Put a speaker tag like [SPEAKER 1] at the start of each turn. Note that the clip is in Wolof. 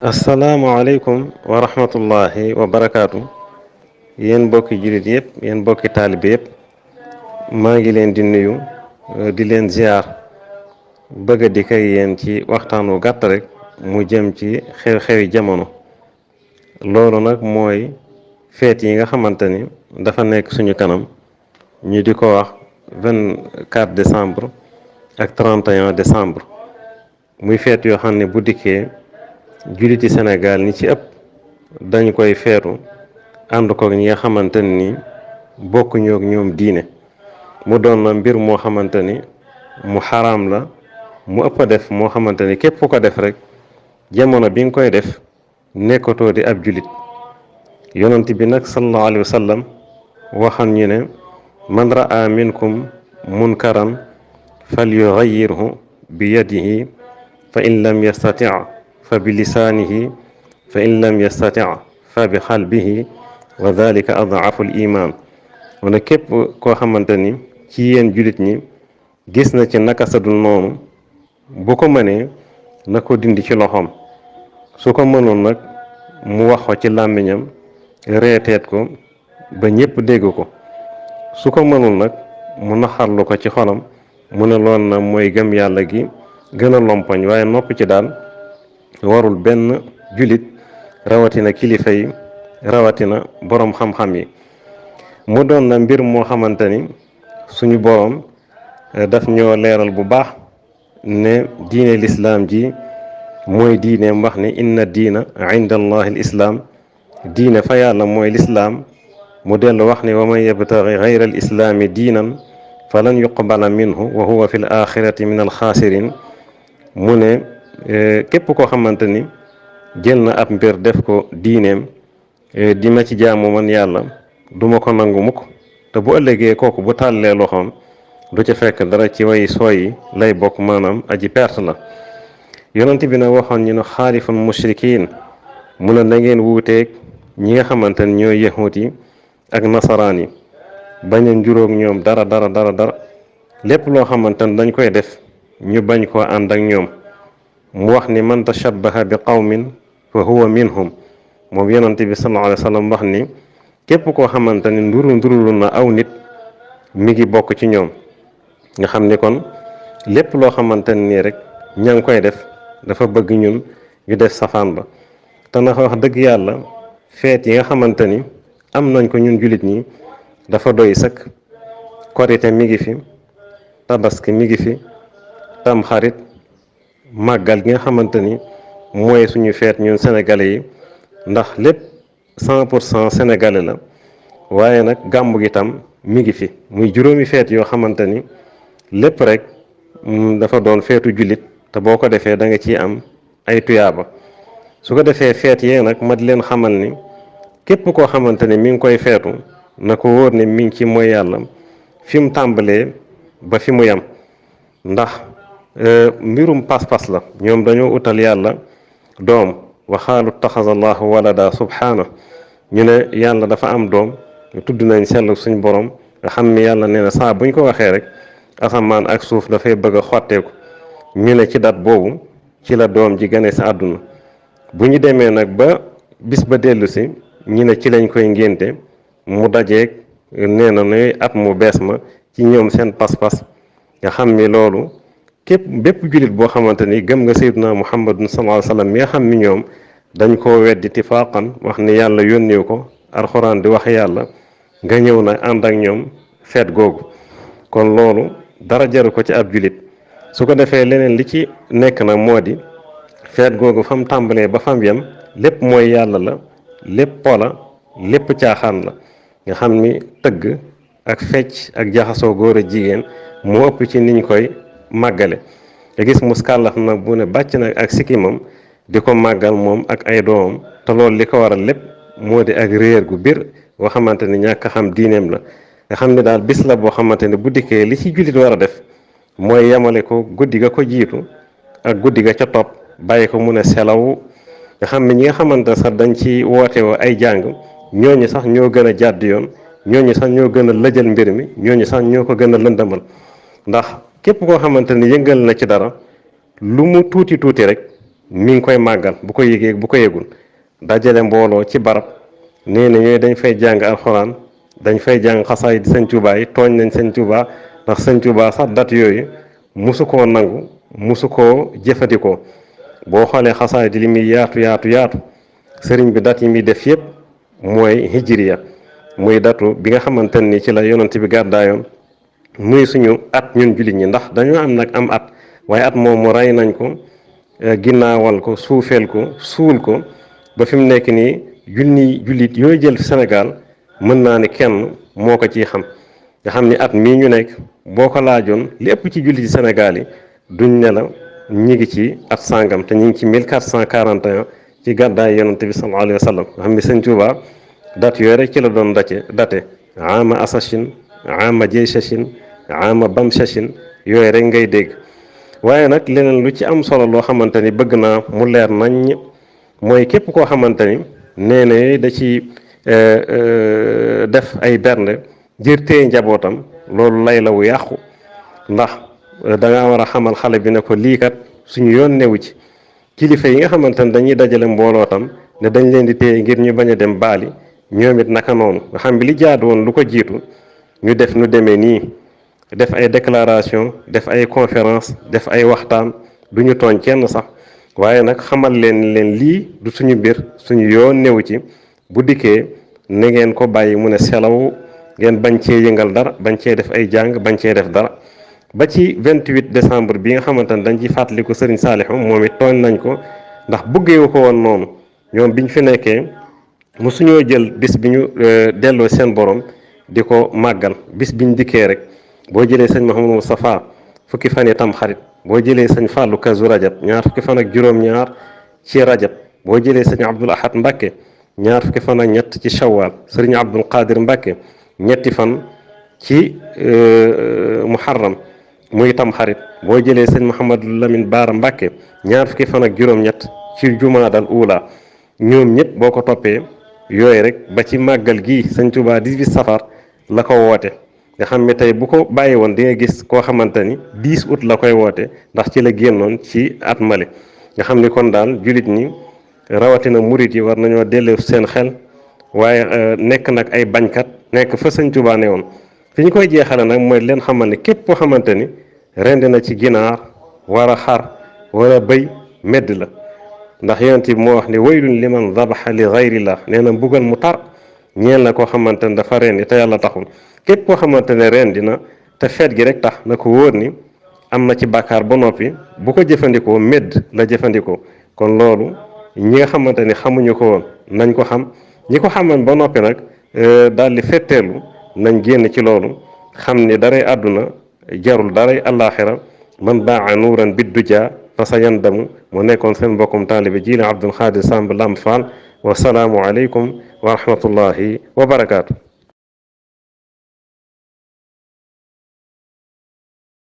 [SPEAKER 1] asalaamualeykum wa rahmatullahi wa barakaatu yéen mbokki jullit yëpp yéen mbokki taalibe yëpp maa ngi leen di nuyu di leen ziar bëgg a dikk ak yéen ci waxtaan wu gàtt rek mu jëm ci xew-xewi jamono. loolu nag mooy feet yi nga xamante ni dafa nekk suñu kanam ñu di ko wax 24 décembre ak 31 décembre muy feet yoo xam ne bu dikkee julliti Sénégal ni ci ëpp dañu koy feetu ànd ko ñi nga xamante ni bokkuñu ak ñoom diine mu doon na mbir moo xamante ni mu xaraam la mu ëpp a def moo xamante ni képp ku ko def rek jamono bi nga koy def nekkatoo di ab jullit. yonent bi nag sallallahu alayhi wa sallam waxan ñu ne man ra'a minkum munkaran falyughayyirhu bi yadihi fa in lam yastati' fa bi lisaanihi fa in lam yastati' fa bi xalbihi wa dalika ad'afu al iman. mu ne képp koo xamante ni ci yéen jullit ñi gis na ci naka sadul noonu bu ko mënee na ko dindi ci loxoom, su ko mënoon nag mu wax ko ci làmmiñam reeteet ko ba ñépp dégg ko, su ko mënul nag mu naxarlu ko ci xolam. mu ne lool na mooy gëm yàlla gi gën a lompoñ, waaye nopp ci daal warul benn jullit, rawatina kilifa yi, rawatina boroom xam-xam yi. mu doon na mbir moo xamante ni suñu boroom daf ñoo leeral bu baax ne diine lislaam ji mooy diineem, wax ne inna diina inda allahi lislaam, diine fa yàlla mooy lislaam. mu dellu wax ne wa man yabtaghi ghayra al islaami diinan falan yuqbala minhu wa huwa fi l axirati min alxaasirin. mu ne képp koo xamante ni jël na ab mbir def ko diineem di ma ci jaamu man yàlla duma ko nangu mukk, te bu ëllëgee kooku bu tàllee loxoom du ca fekk dara ci way sooyi lay bokk, maanaam aji perte la. yonent bi nag waxoon ñu ne xaaliful mushrikiin, mu ne na ngeen wuuteeg ñi nga xamante ni ñooy yahuud yi ak nasaraan yi, bañ a njuróog ñoom dara dara dara dara. lépp loo xamante ni dañ koy def ñu bañ koo ànd ak ñoom. mu wax ni man tashabbaha bi qawmin fa huwa minhum. moom yonent bi sallallahu alayhi wa sallam wax ni képp koo xamante ni ndurulu na aw nit mi ngi bokk ci ñoom. nga xam ni kon lépp loo xamante ni rek ña ngi koy def dafa bëgg ñun ñu def safaan ba. te na wax dëgg yàlla feet yi nga xamante ni am nañ ko ñun jullit ñi dafa doy sëkk. korite mi ngi fi, tabaski mi ngi fi, tamxarit, màggal gi nga xamante ni mooy suñu feet ñun sénégalais yi, ndax lépp 100% sénégalais la. waaye nag gàmmu gi tam mi ngi fi, muy juróomi feet yoo xamante ni lépp rek dafa doon feetu jullit, te boo ko defee da nga ciy am ay tuyaaba. su ko defee feet yee nag ma di leen xamal ni képp koo xamante ne mi ngi koy feetu na ko wóor ne mi ngi ci mooy yàlla fi mu tàmbalee ba fi mu yam. ndax mbirum pas-pas la. ñoom dañoo utal yàlla doom, waxaalu taxasallahu walada subhaana. ñu ne yàlla dafa am doom, tudd nañ sellu suñ borom, nga xam ni yàlla nee na saa buñ ko waxee rek asamaan ak suuf dafay bëgg a xotteeku. ñu ne ci dat boobu ci la doom ji gane si àdduna. bu ñu demee nag ba bis ba dellu si ñu ne ci lañ koy ngénte, mu dajeeg nee na nuy at mu bees ma ci ñoom seen pas-pas. nga xam ni loolu bépp jullit boo xamante ni gëm nga sayyiduna muhammadun sallallahu alayhi wa sallam mi nga xam ni ñoom dañ koo weddi tifaqan, wax ni yàlla yónneew ko, alxuraan di wax yàlla, nga ñëw na ànd ak ñoom feet googu. kon loolu dara jaru ko ci ab jullit. su ko defee leneen li ci nekk nag moo di feet googu fa mu tàmbalee ba fam yem lépp mooy yàlla la, lépp pola, lépp caaxaan la. nga xam ni tëgg ak fecc ak jaxasoo góor a jigéen moo ëpp ci niñ koy màggale. nga gis muskàllaf nag bu ne bàcc nag ak sikkimam di ko màggal moom ak ay doomam, te loolu li ko waral lépp moo di ak réer gu bir boo xamante ni ñàkk xam diineem la. nga xam ne daal bis la boo xamante ne bu dikkee li ci jullit war a def mooy yemale ko guddi ga ko jiitu ak guddi ga ca topp, bàyyi ko mun a selaw. nga xam ne ñi nga xamante sax dañ ci woote woo ay jàng, ñooñu sax ñoo gën a jàdd yoon, ñooñu sax ñoo gën a lëjal mbir mi, ñooñu sax ñoo ko gën a lëndëmal. ndax képp koo xamante ni yëngal na ci dara lu mu tuuti tuuti rek mi ngi koy màggal bu ko yëgee bu ko yëgul dajale mbooloo ci barab nee na ñooy dañ fay jàng alxuraan dañ fay jàng xasaay di sëñ Tuubaa yi tooñ nañ sëñ Tuubaa ndax sëñ Tuubaa sax dat yooyu musu koo nangu musu koo jëfandikoo boo xoolee xasaay di li muy yaatu sëriñ bi dat yi muy def yépp mooy hijriya muy datu bi nga xamante ni ci la yonent bi gàddaayoon muy suñu at ñun jullit ñi ndax dañoo am nag am at waaye at moomu rey nañ ko ginnaawal ko suufeel ko suul ko ba fi mu nekk nii junni jullit yooyu jël Sénégal mën naa ni kenn moo ko ciy xam nga xam ni at mii ñu nekk boo ko laajoon lépp ci jullit yi Sénégal yi duñ ne la ñi ngi ci at sàngam te ñu ngi ci 1441 ci gàddaay yonante bi sallallahu alayhi wa sallam nga xam ni sëñ Tuubaa date yooyu rek ci la doon date ama asachin ama jeysachin ama bamsachin yooyu rek ngay dégg waaye nag leneen lu ci am solo loo xamante ni bëgg naa mu leer nañ mooy képp koo xamante ni nee na da ci def ay bernde jër téye njabootam loolu lay la wu yàqu ndax da nga war a xamal xale bi ne ko lii kat suñu yoon newu ci kilifa yi nga xamante ne dañuy dajale mbooloo tam ne dañ leen di téye ngir ñu bañ a dem baali ñoom it naka noonu nga xam bi li jaadu woon lu ko jiitu ñu def nu demee nii def ay déclaration def ay conférence def ay waxtaan du ñu tooñ kenn sax waaye nag xamal leen lii du suñu mbir suñu yoon newu ci bu dikkee na ngeen ko bàyyi mu ne selaw ngeen bañ cee yëngal dara bañ cee def ay jàng bañ cee def dara ba ci 28 décembre bi nga xamante ne dañ ci fàttaliku Serigne Saliou moom it tooñ nañ ko ndax bëggeewu ko woon noonu ñoom biñ fi nekkee mu suñoo jël bis bi ñu delloo seen borom di ko màggal bis biñ dikkee rek boo jëlee sëñ Mouhamadou Moustapha fukki fan yi tam xarit boo jëlee sëñ Fallou Kazu Rajab ñaar fukki fan ak juróom-ñaar ci rajab boo jëlee sëñ Abdoul Ahad Mbacke ñaar fukki fan ak ñett ci shawwal sëriñ Abdoul Qadir Mbacke ñetti fan ci muharram muy tam xarit boo jëlee sëñ Mouhamadou Lamine Baara Mbacke ñaar fukki fan ak juróom-ñett ci jumaadal ula ñoom ñëpp boo ko toppee yooyu rek ba ci màggal gi sëñ Touba 18 safar la ko woote nga xam ne tey bu ko bàyyi woon di nga gis koo xamante ni 10 août la koy woote ndax ci la génnoon ci at male nga xam ni kon daal jullit ñi rawatina murit yi war nañoo delloo seen xel waaye nekk nag ay bañkat nekk fa sëñ Touba ne woon fi ñu koy jeexale nag mooy leen xamal ne képp koo xamante ni rendi na ci ginaar war a xar wala bëy medd la ndax yonent bi moo wax ne waylun liman dabaxa li gayrillah nee na mbugal mu tar ñeel na koo xamante ne dafa rendi te yàlla taxul képp koo xamante ne rendi na te feet gi rek tax na ko wóor ni am na ci bàkkaar ba noppi bu ko jëfandikoo medd la jëfandikoo kon loolu ñi nga xamante ni xamuñu ko woon nañ ko xam ñi ko xaman ba noppi nag daal di fetteelu nañ génn ci loolu xam ni daray àdduna jarul daray àllaaxira man baa nuuran bidduja fa sa yandamu mu nekkoon seen mbokkum taalibe Jili Abdul Xaadir Samb Lamp Fall wa salaamu aleykum wa rahmatullahi wa barakaatu.